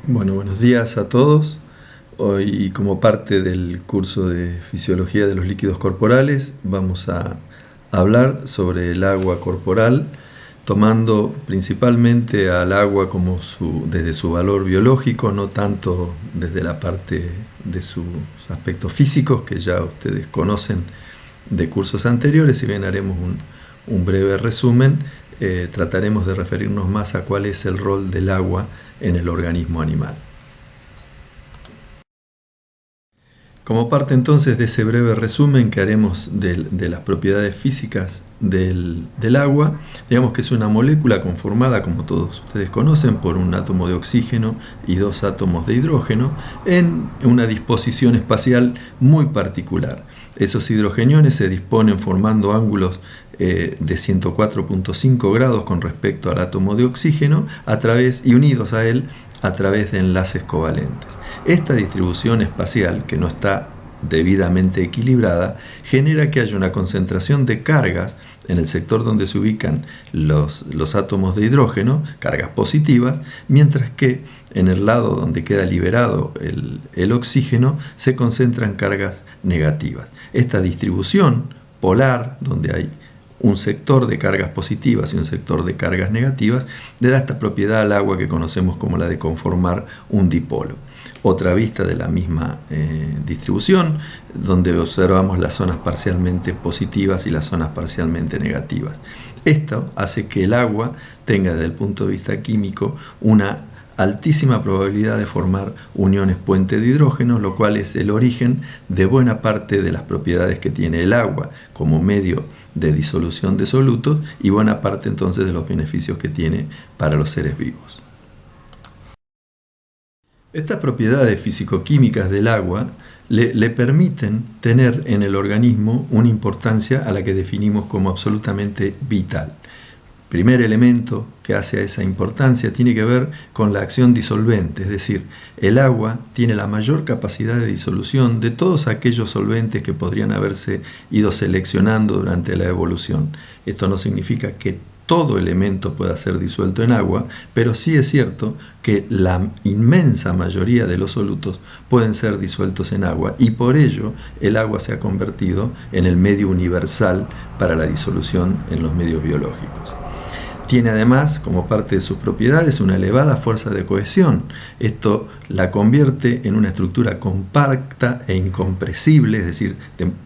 Bueno, buenos días a todos. Hoy, como parte del curso de Fisiología de los Líquidos Corporales, vamos a hablar sobre el agua corporal, tomando principalmente al agua como desde su valor biológico, no tanto desde la parte de sus aspectos físicos, que ya ustedes conocen de cursos anteriores. Si bien haremos un breve resumen, trataremos de referirnos más a cuál es el rol del agua en el organismo animal. Como parte entonces de ese breve resumen que haremos de las propiedades físicas del agua, digamos que es una molécula conformada, como todos ustedes conocen, por un átomo de oxígeno y dos átomos de hidrógeno en una disposición espacial muy particular. Esos hidrogeniones se disponen formando ángulos de 104.5 grados con respecto al átomo de oxígeno y unidos a él a través de enlaces covalentes. Esta distribución espacial, que no está debidamente equilibrada, genera que haya una concentración de cargas en el sector donde se ubican los átomos de hidrógeno, cargas positivas, mientras que en el lado donde queda liberado el oxígeno se concentran cargas negativas. Esta distribución polar, donde hay un sector de cargas positivas y un sector de cargas negativas, le da esta propiedad al agua que conocemos como la de conformar un dipolo. Otra vista de la misma distribución, donde observamos las zonas parcialmente positivas y las zonas parcialmente negativas. Esto hace que el agua tenga, desde el punto de vista químico, una altísima probabilidad de formar uniones puente de hidrógeno, lo cual es el origen de buena parte de las propiedades que tiene el agua como medio de disolución de solutos y buena parte entonces de los beneficios que tiene para los seres vivos. Estas propiedades físico-químicas del agua le permiten tener en el organismo una importancia a la que definimos como absolutamente vital. Primer elemento que hace a esa importancia tiene que ver con la acción disolvente, es decir, el agua tiene la mayor capacidad de disolución de todos aquellos solventes que podrían haberse ido seleccionando durante la evolución. Esto no significa que todo elemento pueda ser disuelto en agua, pero sí es cierto que la inmensa mayoría de los solutos pueden ser disueltos en agua y por ello el agua se ha convertido en el medio universal para la disolución en los medios biológicos. Tiene además, como parte de sus propiedades, una elevada fuerza de cohesión. Esto la convierte en una estructura compacta e incompresible, es decir,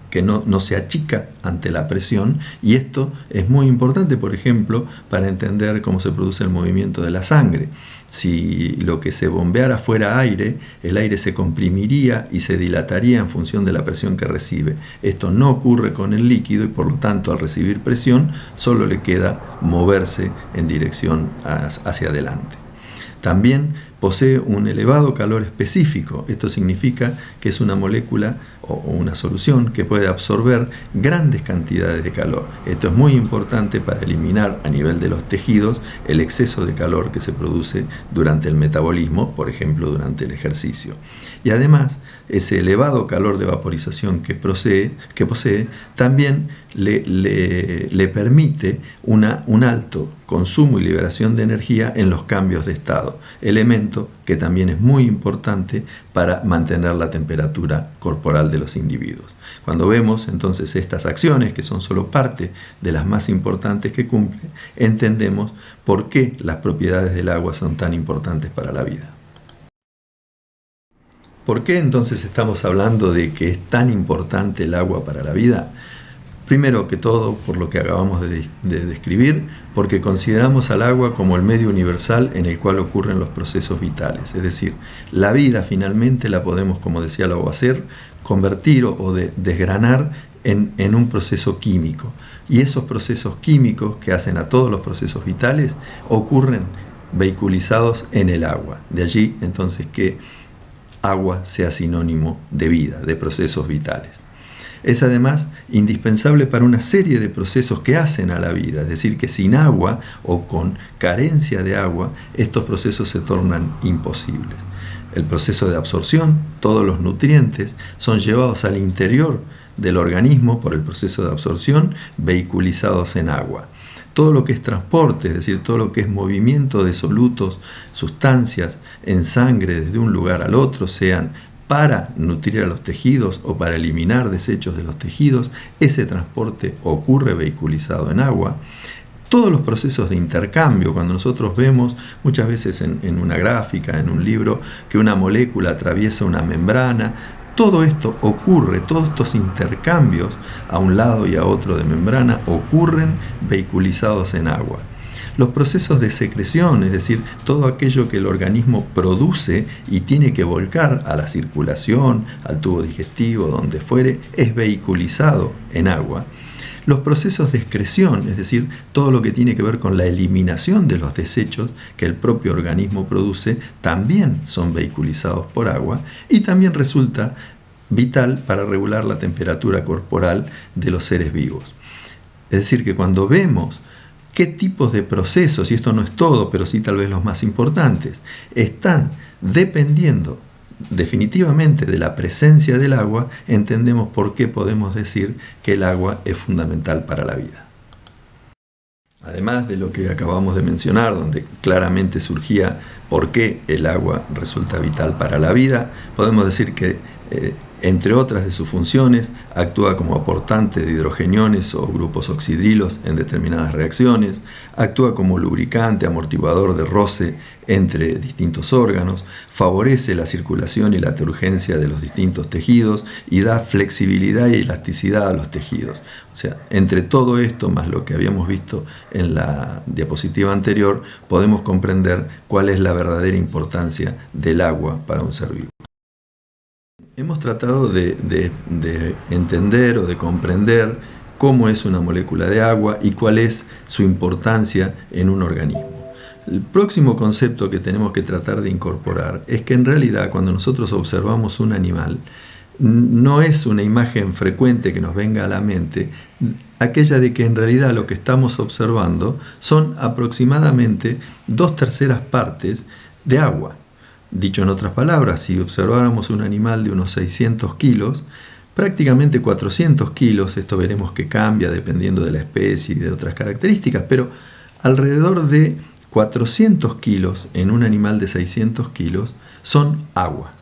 que no se achica ante la presión, y esto es muy importante, por ejemplo, para entender cómo se produce el movimiento de la sangre. Si lo que se bombeara fuera aire, el aire se comprimiría y se dilataría en función de la presión que recibe. Esto no ocurre con el líquido y por lo tanto al recibir presión solo le queda moverse en dirección hacia adelante. También posee un elevado calor específico. Esto significa que es una molécula o una solución que puede absorber grandes cantidades de calor. Esto es muy importante para eliminar a nivel de los tejidos el exceso de calor que se produce durante el metabolismo, por ejemplo, durante el ejercicio. Y además, ese elevado calor de vaporización que posee también le permite un alto consumo y liberación de energía en los cambios de estado, elemento que también es muy importante para mantener la temperatura corporal de los individuos. Cuando vemos entonces estas acciones, que son solo parte de las más importantes que cumple, entendemos por qué las propiedades del agua son tan importantes para la vida. ¿Por qué entonces estamos hablando de que es tan importante el agua para la vida? Primero que todo, por lo que acabamos de describir, porque consideramos al agua como el medio universal en el cual ocurren los procesos vitales. Es decir, la vida finalmente la podemos, como decía Lavoisier, convertir o desgranar en un proceso químico. Y esos procesos químicos que hacen a todos los procesos vitales ocurren vehiculizados en el agua. De allí entonces que agua sea sinónimo de vida, de procesos vitales. Es además indispensable para una serie de procesos que hacen a la vida, es decir, que sin agua o con carencia de agua, estos procesos se tornan imposibles. El proceso de absorción, todos los nutrientes son llevados al interior del organismo por el proceso de absorción, vehiculizados en agua. todo lo que es transporte, es decir, todo lo que es movimiento de solutos, sustancias en sangre desde un lugar al otro, sean para nutrir a los tejidos o para eliminar desechos de los tejidos, ese transporte ocurre vehiculizado en agua. Todos los procesos de intercambio, cuando nosotros vemos muchas veces en una gráfica, en un libro, que una molécula atraviesa una membrana, todo esto ocurre, todos estos intercambios a un lado y a otro de membrana ocurren vehiculizados en agua. Los procesos de secreción, es decir, todo aquello que el organismo produce y tiene que volcar a la circulación, al tubo digestivo, donde fuere, es vehiculizado en agua. Los procesos de excreción, es decir, todo lo que tiene que ver con la eliminación de los desechos que el propio organismo produce, también son vehiculizados por agua y también resulta vital para regular la temperatura corporal de los seres vivos. Es decir, que cuando vemos qué tipos de procesos, y esto no es todo, pero sí tal vez los más importantes, están dependiendo definitivamente de la presencia del agua, entendemos por qué podemos decir que el agua es fundamental para la vida. Además de lo que acabamos de mencionar, donde claramente surgía por qué el agua resulta vital para la vida, podemos decir que entre otras de sus funciones, actúa como aportante de hidrogeniones o grupos oxidrilos en determinadas reacciones, actúa como lubricante, amortiguador de roce entre distintos órganos, favorece la circulación y la turgencia de los distintos tejidos y da flexibilidad y elasticidad a los tejidos. O sea, entre todo esto, más lo que habíamos visto en la diapositiva anterior, podemos comprender cuál es la verdadera importancia del agua para un ser vivo. Hemos tratado de entender o de comprender cómo es una molécula de agua y cuál es su importancia en un organismo. El próximo concepto que tenemos que tratar de incorporar es que en realidad cuando nosotros observamos un animal, no es una imagen frecuente que nos venga a la mente aquella de que en realidad lo que estamos observando son aproximadamente 2/3 partes de agua. Dicho en otras palabras, si observáramos un animal de unos 600 kilos, prácticamente 400 kilos, esto veremos que cambia dependiendo de la especie y de otras características, pero alrededor de 400 kilos en un animal de 600 kilos son agua.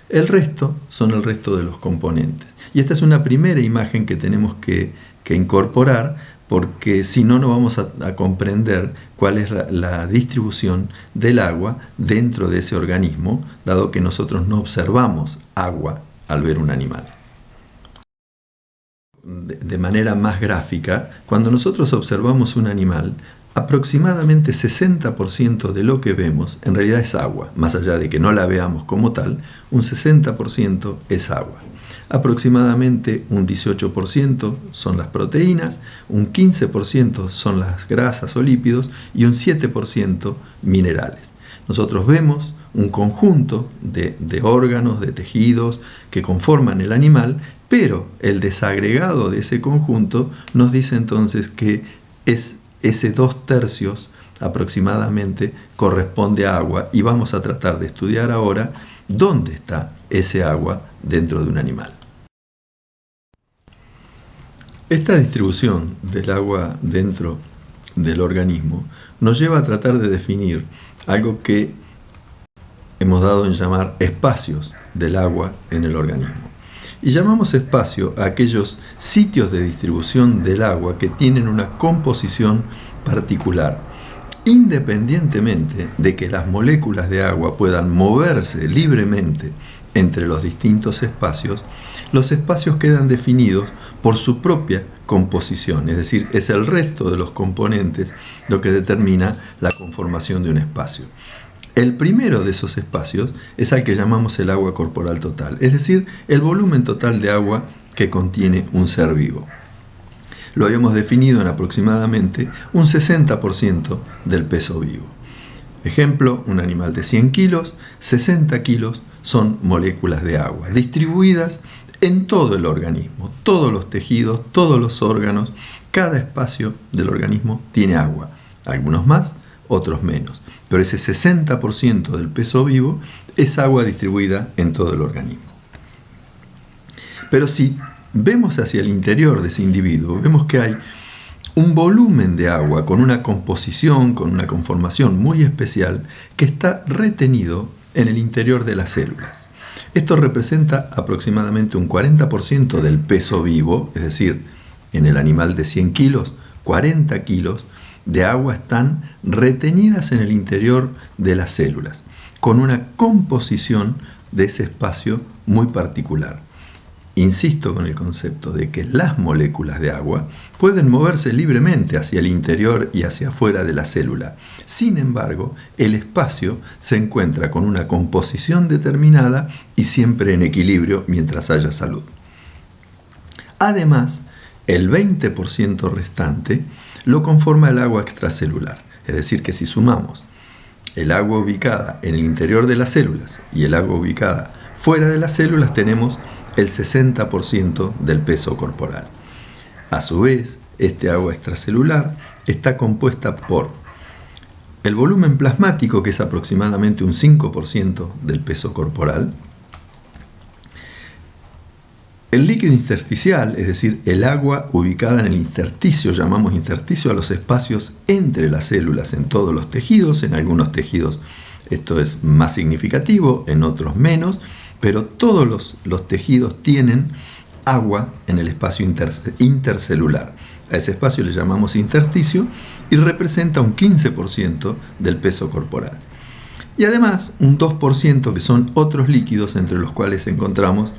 El resto son el resto de los componentes. Y esta es una primera imagen que tenemos que incorporar, porque si no, no vamos a comprender cuál es la distribución del agua dentro de ese organismo, dado que nosotros no observamos agua al ver un animal. De manera más gráfica, cuando nosotros observamos un animal, aproximadamente 60% de lo que vemos en realidad es agua. Más allá de que no la veamos como tal, un 60% es agua. Aproximadamente un 18% son las proteínas, un 15% son las grasas o lípidos y un 7% minerales. Nosotros vemos un conjunto de órganos, de tejidos que conforman el animal, pero el desagregado de ese conjunto nos dice entonces que ese 2/3 aproximadamente corresponde a agua y vamos a tratar de estudiar ahora dónde está ese agua dentro de un animal. Esta distribución del agua dentro del organismo nos lleva a tratar de definir algo que hemos dado en llamar espacios del agua en el organismo. Y llamamos espacio a aquellos sitios de distribución del agua que tienen una composición particular, independientemente de que las moléculas de agua puedan moverse libremente entre los distintos espacios. Los espacios quedan definidos por su propia composición, es decir, es el resto de los componentes lo que determina la conformación de un espacio. El primero de esos espacios es al que llamamos el agua corporal total, es decir, el volumen total de agua que contiene un ser vivo. Lo habíamos definido en aproximadamente un 60% del peso vivo. Ejemplo, un animal de 100 kilos, 60 kilos son moléculas de agua, distribuidas en todo el organismo, todos los tejidos, todos los órganos, cada espacio del organismo tiene agua, algunos más, otros menos, pero ese 60% del peso vivo es agua distribuida en todo el organismo. Pero si vemos hacia el interior de ese individuo, vemos que hay un volumen de agua con una composición, con una conformación muy especial que está retenido en el interior de las células. Esto representa aproximadamente un 40% del peso vivo, es decir, en el animal de 100 kilos, 40 kilos de agua están retenidas en el interior de las células, con una composición de ese espacio muy particular. Insisto con el concepto de que las moléculas de agua pueden moverse libremente hacia el interior y hacia afuera de la célula. Sin embargo, el espacio se encuentra con una composición determinada y siempre en equilibrio mientras haya salud. Además, el 20% restante lo conforma el agua extracelular, es decir, que si sumamos el agua ubicada en el interior de las células y el agua ubicada fuera de las células, tenemos el 60% del peso corporal. A su vez, este agua extracelular está compuesta por el volumen plasmático, que es aproximadamente un 5% del peso corporal, el líquido intersticial, es decir, el agua ubicada en el intersticio, llamamos intersticio a los espacios entre las células en todos los tejidos. En algunos tejidos esto es más significativo, en otros menos, pero todos los tejidos tienen agua en el espacio intercelular. A ese espacio le llamamos intersticio y representa un 15% del peso corporal. Y además un 2% que son otros líquidos, entre los cuales encontramos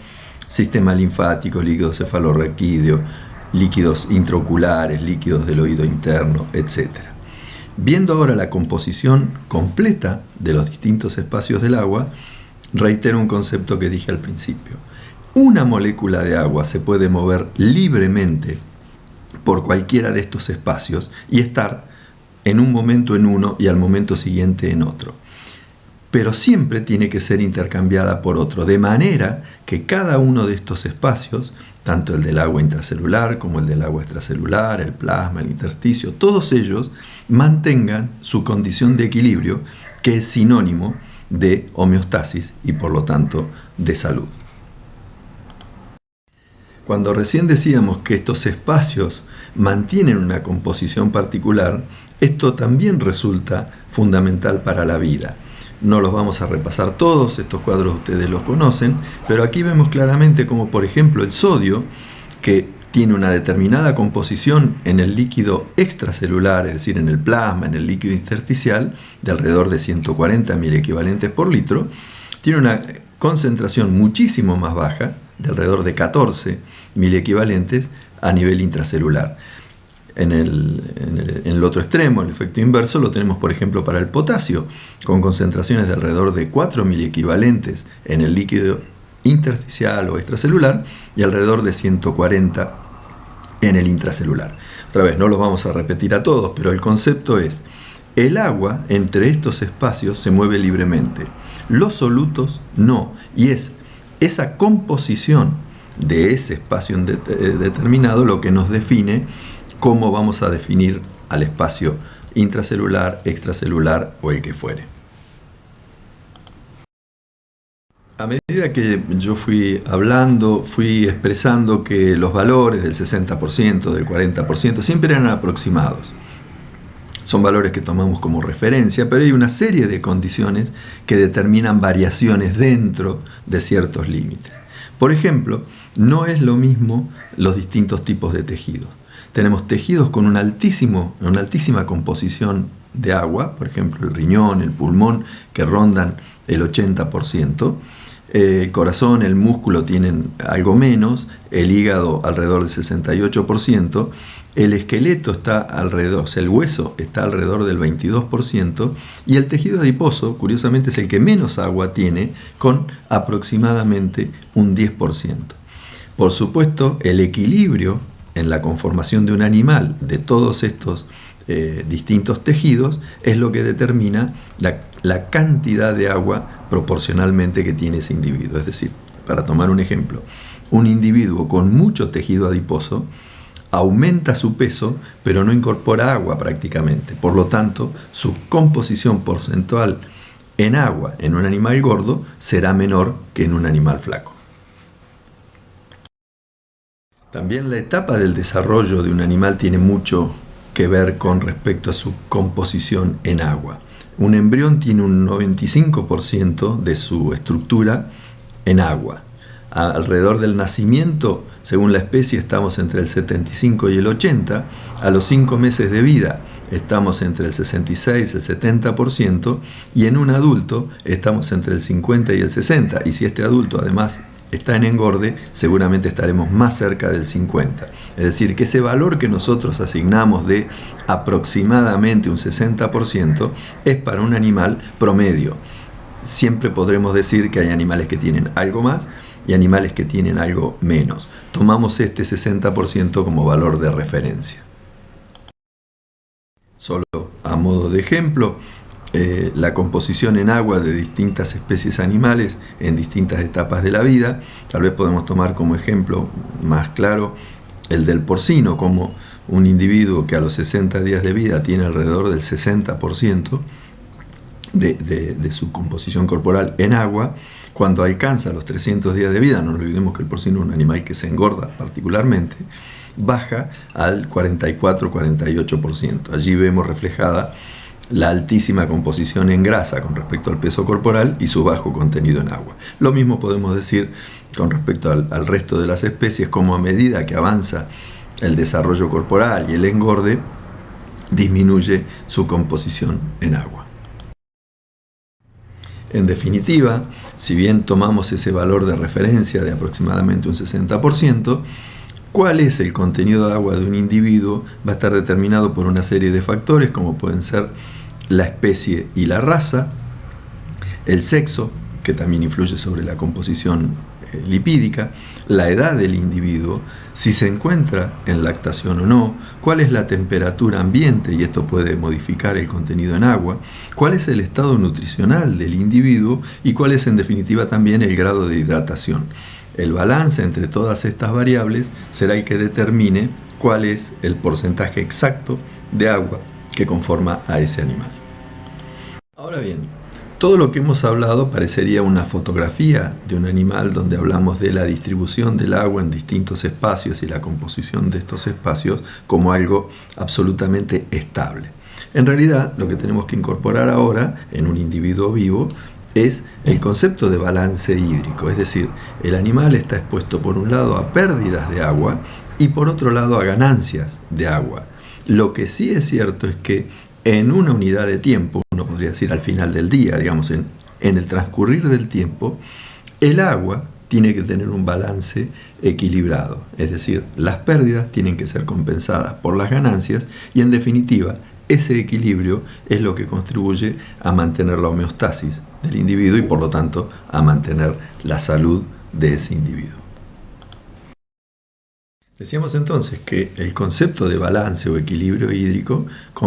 sistema linfático, líquido cefalorraquídeo, líquidos intraoculares, líquidos del oído interno, etc. Viendo ahora la composición completa de los distintos espacios del agua, reitero un concepto que dije al principio. Una molécula de agua se puede mover libremente por cualquiera de estos espacios y estar en un momento en uno y al momento siguiente en otro. Pero siempre tiene que ser intercambiada por otro, de manera que cada uno de estos espacios, tanto el del agua intracelular como el del agua extracelular, el plasma, el intersticio, todos ellos mantengan su condición de equilibrio, que es sinónimo de homeostasis y por lo tanto de salud. Cuando recién decíamos que estos espacios mantienen una composición particular, esto también resulta fundamental para la vida. No los vamos a repasar todos, estos cuadros ustedes los conocen, pero aquí vemos claramente como, por ejemplo, el sodio, que tiene una determinada composición en el líquido extracelular, es decir, en el plasma, en el líquido intersticial, de alrededor de 140 miliequivalentes por litro, tiene una concentración muchísimo más baja, de alrededor de 14 miliequivalentes a nivel intracelular. En el otro extremo, el efecto inverso, lo tenemos, por ejemplo, para el potasio, con concentraciones de alrededor de 4 miliequivalentes en el líquido intersticial o extracelular y alrededor de 140 en el intracelular. Otra vez, no los vamos a repetir a todos, pero el concepto es: el agua entre estos espacios se mueve libremente, los solutos no, y es esa composición de ese espacio determinado lo que nos define cómo vamos a definir al espacio intracelular, extracelular o el que fuere. A medida que yo fui hablando, fui expresando que los valores del 60%, del 40%, siempre eran aproximados. Son valores que tomamos como referencia, pero hay una serie de condiciones que determinan variaciones dentro de ciertos límites. Por ejemplo, no es lo mismo los distintos tipos de tejidos. Tenemos tejidos con una altísima composición de agua, por ejemplo el riñón, el pulmón, que rondan el 80%. El corazón, el músculo tienen algo menos, el hígado alrededor del 68%, el esqueleto está alrededor, o sea, el hueso está alrededor del 22%, y el tejido adiposo, curiosamente, es el que menos agua tiene, con aproximadamente un 10%. Por supuesto, el equilibrio en la conformación de un animal de todos estos distintos tejidos es lo que determina la cantidad de agua proporcionalmente que tiene ese individuo. Es decir, para tomar un ejemplo, un individuo con mucho tejido adiposo aumenta su peso, pero no incorpora agua prácticamente. Por lo tanto, su composición porcentual en agua en un animal gordo será menor que en un animal flaco. También la etapa del desarrollo de un animal tiene mucho que ver con respecto a su composición en agua. Un embrión tiene un 95% de su estructura en agua. Alrededor del nacimiento, según la especie, estamos entre el 75 y el 80. A los 5 meses de vida estamos entre el 66 y el 70%, y en un adulto estamos entre el 50 y el 60%. Y si este adulto además está en engorde, seguramente estaremos más cerca del 50%. Es decir, que ese valor que nosotros asignamos de aproximadamente un 60% es para un animal promedio. Siempre podremos decir que hay animales que tienen algo más y animales que tienen algo menos. Tomamos este 60% como valor de referencia. Solo a modo de ejemplo, la composición en agua de distintas especies animales en distintas etapas de la vida. Tal vez podemos tomar como ejemplo más claro el del porcino, como un individuo que a los 60 días de vida tiene alrededor del 60% de su composición corporal en agua. Cuando alcanza los 300 días de vida, no olvidemos que el porcino es un animal que se engorda particularmente, baja al 44-48%. Allí vemos reflejada la altísima composición en grasa con respecto al peso corporal y su bajo contenido en agua. Lo mismo podemos decir con respecto al resto de las especies, como a medida que avanza el desarrollo corporal y el engorde, disminuye su composición en agua. En definitiva, si bien tomamos ese valor de referencia de aproximadamente un 60%, ¿cuál es el contenido de agua de un individuo? Va a estar determinado por una serie de factores, como pueden ser la especie y la raza, el sexo, que también influye sobre la composición lipídica, la edad del individuo, si se encuentra en lactación o no, cuál es la temperatura ambiente, y esto puede modificar el contenido en agua, cuál es el estado nutricional del individuo y cuál es en definitiva también el grado de hidratación. El balance entre todas estas variables será el que determine cuál es el porcentaje exacto de agua que conforma a ese animal. Ahora bien, todo lo que hemos hablado parecería una fotografía de un animal donde hablamos de la distribución del agua en distintos espacios y la composición de estos espacios como algo absolutamente estable. En realidad, lo que tenemos que incorporar ahora en un individuo vivo es el concepto de balance hídrico, es decir, el animal está expuesto por un lado a pérdidas de agua y por otro lado a ganancias de agua. Lo que sí es cierto es que en una unidad de tiempo, uno podría decir al final del día, digamos en el transcurrir del tiempo, el agua tiene que tener un balance equilibrado, es decir, las pérdidas tienen que ser compensadas por las ganancias y en definitiva ese equilibrio es lo que contribuye a mantener la homeostasis del individuo y por lo tanto a mantener la salud de ese individuo. Decíamos entonces que el concepto de balance o equilibrio hídrico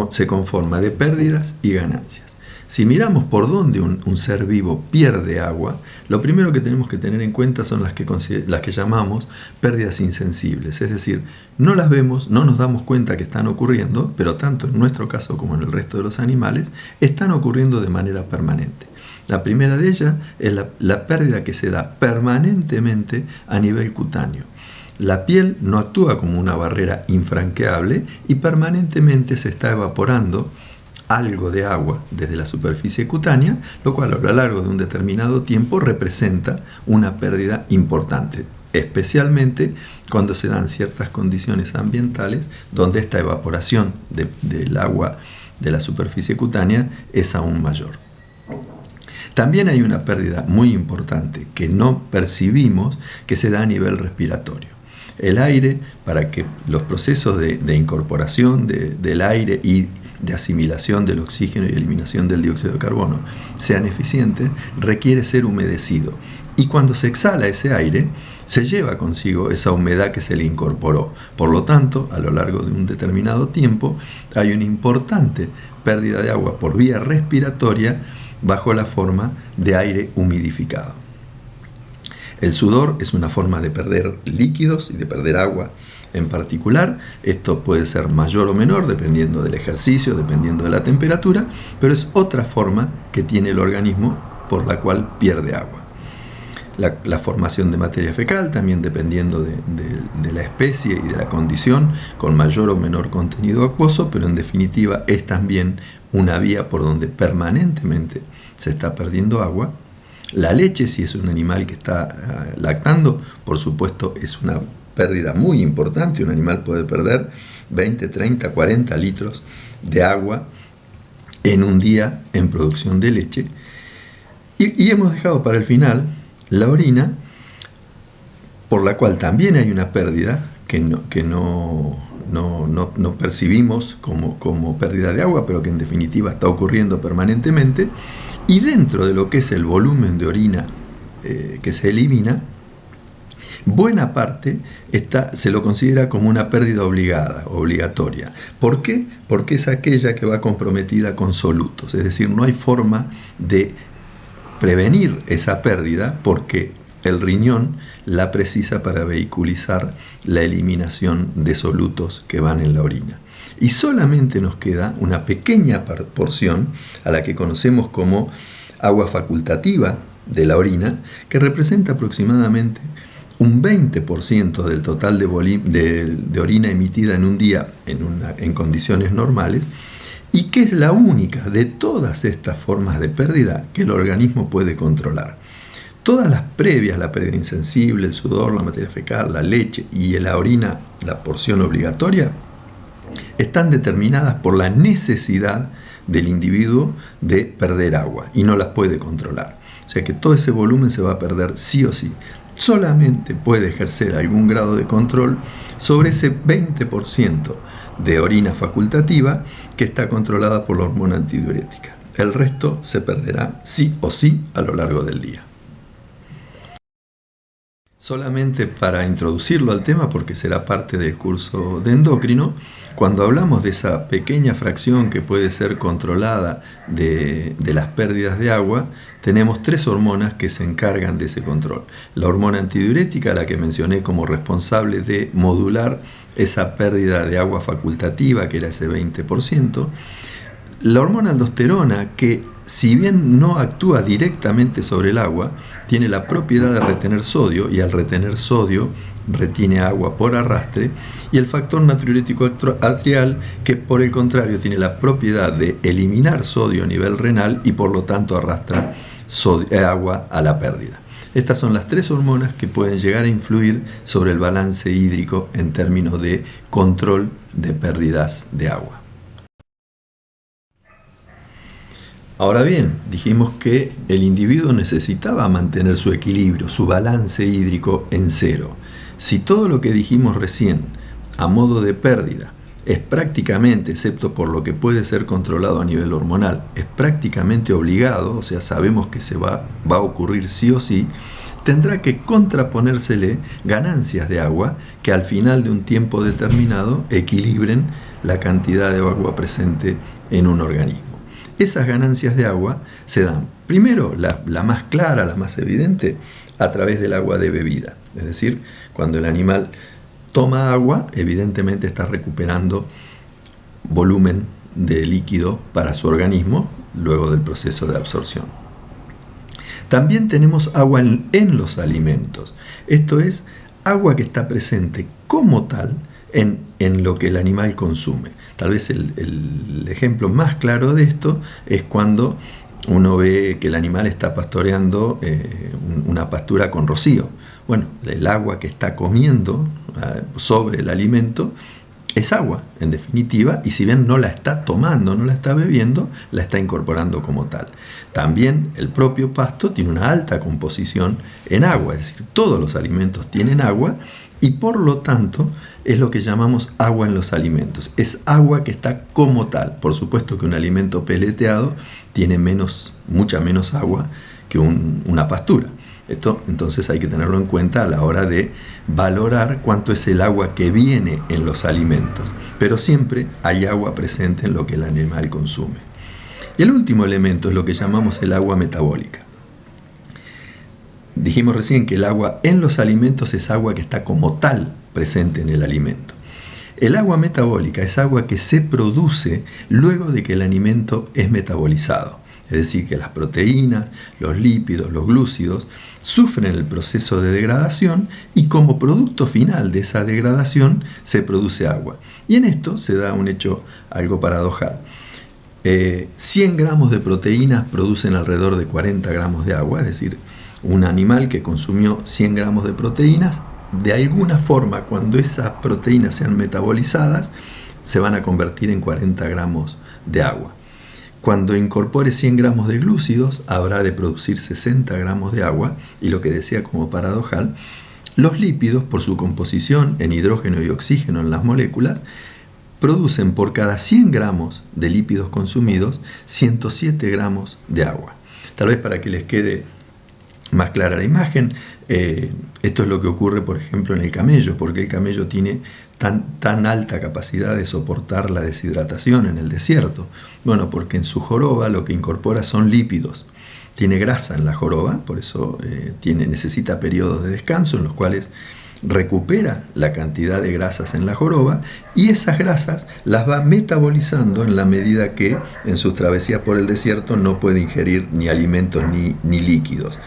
se conforma de pérdidas y ganancias. Si miramos por dónde un ser vivo pierde agua, lo primero que tenemos que tener en cuenta son las que llamamos pérdidas insensibles, es decir, no las vemos, no nos damos cuenta que están ocurriendo, pero tanto en nuestro caso como en el resto de los animales, están ocurriendo de manera permanente. La primera de ellas es la pérdida que se da permanentemente a nivel cutáneo. La piel no actúa como una barrera infranqueable y permanentemente se está evaporando algo de agua desde la superficie cutánea, lo cual a lo largo de un determinado tiempo representa una pérdida importante, especialmente cuando se dan ciertas condiciones ambientales donde esta evaporación del agua de la superficie cutánea es aún mayor. También hay una pérdida muy importante que no percibimos que se da a nivel respiratorio. El aire, para que los procesos de incorporación del aire y de asimilación del oxígeno y eliminación del dióxido de carbono sean eficientes, requiere ser humedecido. Y cuando se exhala ese aire, se lleva consigo esa humedad que se le incorporó. Por lo tanto, a lo largo de un determinado tiempo, hay una importante pérdida de agua por vía respiratoria bajo la forma de aire humidificado. El sudor es una forma de perder líquidos y de perder agua en particular. Esto puede ser mayor o menor dependiendo del ejercicio, dependiendo de la temperatura, pero es otra forma que tiene el organismo por la cual pierde agua. la formación de materia fecal, también dependiendo de la especie y de la condición, con mayor o menor contenido acuoso, pero en definitiva es también una vía por donde permanentemente se está perdiendo agua. La leche, si es un animal que está lactando, por supuesto es una pérdida muy importante. Un animal puede perder 20, 30, 40 litros de agua en un día en producción de leche. Y hemos dejado para el final la orina, por la cual también hay una pérdida que no percibimos como pérdida de agua, pero que en definitiva está ocurriendo permanentemente. Y dentro de lo que es el volumen de orina que se elimina, buena parte se lo considera como una pérdida obligatoria. ¿Por qué? Porque es aquella que va comprometida con solutos, es decir, no hay forma de prevenir esa pérdida porque el riñón la precisa para vehiculizar la eliminación de solutos que van en la orina. Y solamente nos queda una pequeña porción a la que conocemos como agua facultativa de la orina, que representa aproximadamente un 20% del total de orina emitida en un día en condiciones normales, y que es la única de todas estas formas de pérdida que el organismo puede controlar. Todas las previas, la pérdida insensible, el sudor, la materia fecal, la leche y la orina, la porción obligatoria, están determinadas por la necesidad del individuo de perder agua y no las puede controlar. O sea que todo ese volumen se va a perder sí o sí. Solamente puede ejercer algún grado de control sobre ese 20% de orina facultativa que está controlada por la hormona antidiurética. El resto se perderá sí o sí a lo largo del día. Solamente para introducirlo al tema, porque será parte del curso de endocrino, cuando hablamos de esa pequeña fracción que puede ser controlada de las pérdidas de agua, tenemos 3 hormonas que se encargan de ese control. La hormona antidiurética, la que mencioné como responsable de modular esa pérdida de agua facultativa, que era ese 20%. La hormona aldosterona, que si bien no actúa directamente sobre el agua, tiene la propiedad de retener sodio, y al retener sodio retiene agua por arrastre. Y el factor natriurético atrial, que por el contrario tiene la propiedad de eliminar sodio a nivel renal y por lo tanto arrastra agua a la pérdida. Estas son las 3 hormonas que pueden llegar a influir sobre el balance hídrico en términos de control de pérdidas de agua. Ahora bien, dijimos que el individuo necesitaba mantener su equilibrio, su balance hídrico en cero. Si todo lo que dijimos recién, a modo de pérdida, es prácticamente, excepto por lo que puede ser controlado a nivel hormonal, es prácticamente obligado, o sea, sabemos que se va a ocurrir sí o sí, tendrá que contraponérsele ganancias de agua que al final de un tiempo determinado equilibren la cantidad de agua presente en un organismo. Esas ganancias de agua se dan, primero, la más clara, la más evidente, a través del agua de bebida. Es decir, cuando el animal toma agua, evidentemente está recuperando volumen de líquido para su organismo luego del proceso de absorción. También tenemos agua en los alimentos. Esto es agua que está presente como tal en lo que el animal consume. Tal vez el ejemplo más claro de esto es cuando uno ve que el animal está pastoreando una pastura con rocío. Bueno, el agua que está comiendo sobre el alimento es agua, en definitiva, y si bien no la está tomando, no la está bebiendo, la está incorporando como tal. También el propio pasto tiene una alta composición en agua, es decir, todos los alimentos tienen agua y por lo tanto es lo que llamamos agua en los alimentos. Es agua que está como tal. Por supuesto que un alimento peleteado tiene mucha menos agua que una pastura. Esto entonces hay que tenerlo en cuenta a la hora de valorar cuánto es el agua que viene en los alimentos. Pero siempre hay agua presente en lo que el animal consume. Y el último elemento es lo que llamamos el agua metabólica. Dijimos recién que el agua en los alimentos es agua que está como tal presente en el alimento. El agua metabólica es agua que se produce luego de que el alimento es metabolizado. Es decir, que las proteínas, los lípidos, los glúcidos sufren el proceso de degradación y como producto final de esa degradación se produce agua. Y en esto se da un hecho algo paradojal. 100 gramos de proteínas producen alrededor de 40 gramos de agua, es decir, un animal que consumió 100 gramos de proteínas, de alguna forma, cuando esas proteínas sean metabolizadas, se van a convertir en 40 gramos de agua. Cuando incorpore 100 gramos de glúcidos, habrá de producir 60 gramos de agua, y lo que decía como paradojal, los lípidos, por su composición en hidrógeno y oxígeno en las moléculas, producen por cada 100 gramos de lípidos consumidos 107 gramos de agua. Tal vez para que les quede más clara la imagen, esto es lo que ocurre, por ejemplo, en el camello, porque el camello tiene tan alta capacidad de soportar la deshidratación en el desierto. Bueno, porque en su joroba lo que incorpora son lípidos. Tiene grasa en la joroba, por eso necesita periodos de descanso en los cuales recupera la cantidad de grasas en la joroba y esas grasas las va metabolizando en la medida que en sus travesías por el desierto no puede ingerir ni alimentos ni líquidos.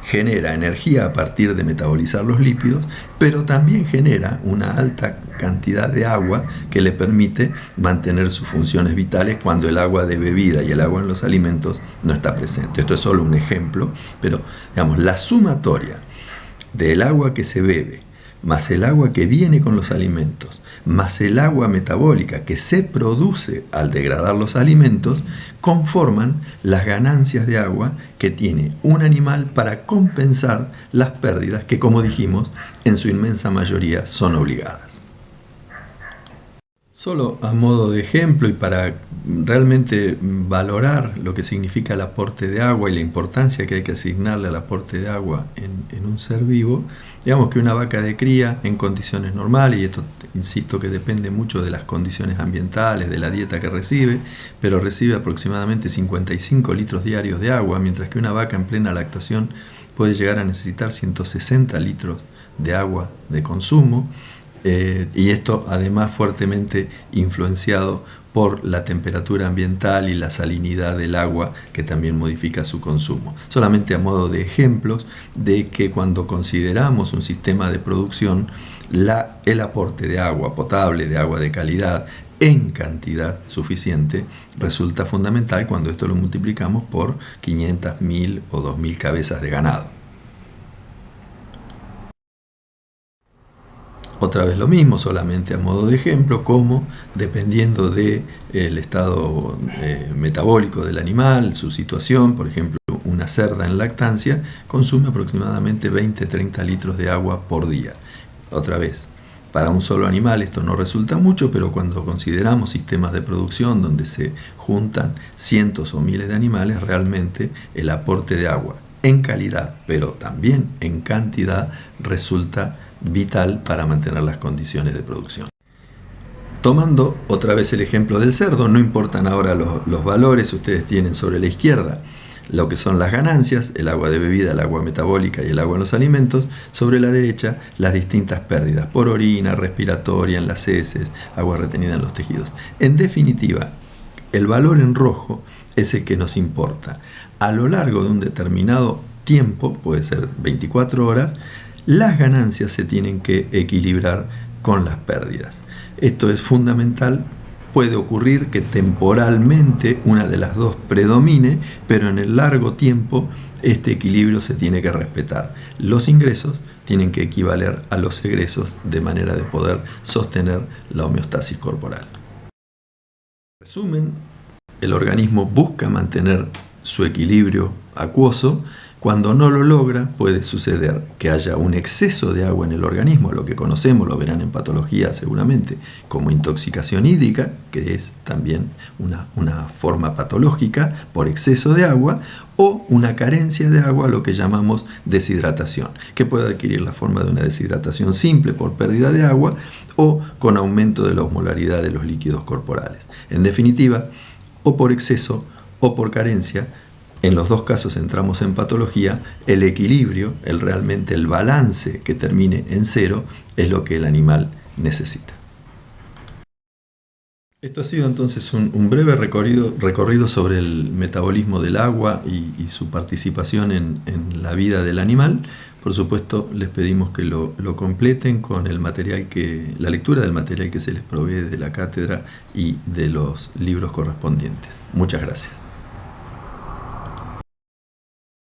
Genera energía a partir de metabolizar los lípidos, pero también genera una alta cantidad de agua que le permite mantener sus funciones vitales cuando el agua de bebida y el agua en los alimentos no está presente. Esto es solo un ejemplo, pero digamos, la sumatoria del agua que se bebe, más el agua que viene con los alimentos, más el agua metabólica que se produce al degradar los alimentos, conforman las ganancias de agua que tiene un animal para compensar las pérdidas que, como dijimos, en su inmensa mayoría son obligadas. Solo a modo de ejemplo y para realmente valorar lo que significa el aporte de agua y la importancia que hay que asignarle al aporte de agua en un ser vivo, digamos que una vaca de cría en condiciones normales, y esto insisto que depende mucho de las condiciones ambientales, de la dieta que recibe, pero recibe aproximadamente 55 litros diarios de agua, mientras que una vaca en plena lactación puede llegar a necesitar 160 litros de agua de consumo. Y esto además fuertemente influenciado por la temperatura ambiental y la salinidad del agua que también modifica su consumo. Solamente a modo de ejemplos de que cuando consideramos un sistema de producción, el aporte de agua potable, de agua de calidad, en cantidad suficiente, resulta fundamental cuando esto lo multiplicamos por 500, 1000 o 2000 cabezas de ganado. Otra vez lo mismo, solamente a modo de ejemplo, como dependiendo del estado metabólico del animal, su situación, por ejemplo, una cerda en lactancia consume aproximadamente 20-30 litros de agua por día. Otra vez, para un solo animal esto no resulta mucho, pero cuando consideramos sistemas de producción donde se juntan cientos o miles de animales, realmente el aporte de agua en calidad, pero también en cantidad, resulta vital para mantener las condiciones de producción. Tomando otra vez el ejemplo del cerdo, no importan ahora los valores, ustedes tienen sobre la izquierda lo que son las ganancias, el agua de bebida, el agua metabólica y el agua en los alimentos, sobre la derecha las distintas pérdidas por orina, respiratoria, en las heces, agua retenida en los tejidos. En definitiva, el valor en rojo es el que nos importa. A lo largo de un determinado tiempo, puede ser 24 horas, las ganancias se tienen que equilibrar con las pérdidas. Esto es fundamental. Puede ocurrir que temporalmente una de las dos predomine, pero en el largo tiempo este equilibrio se tiene que respetar. Los ingresos tienen que equivaler a los egresos de manera de poder sostener la homeostasis corporal. En resumen, el organismo busca mantener su equilibrio acuoso. Cuando no lo logra, puede suceder que haya un exceso de agua en el organismo, lo que conocemos, lo verán en patología seguramente, como intoxicación hídrica, que es también una forma patológica por exceso de agua, o una carencia de agua, lo que llamamos deshidratación, que puede adquirir la forma de una deshidratación simple por pérdida de agua o con aumento de la osmolaridad de los líquidos corporales. En definitiva, o por exceso o por carencia. En los dos casos entramos en patología. El equilibrio, realmente el balance que termine en cero, es lo que el animal necesita. Esto ha sido entonces un breve recorrido sobre el metabolismo del agua y su participación en la vida del animal. Por supuesto, les pedimos que lo completen con el material la lectura del material que se les provee de la cátedra y de los libros correspondientes. Muchas gracias.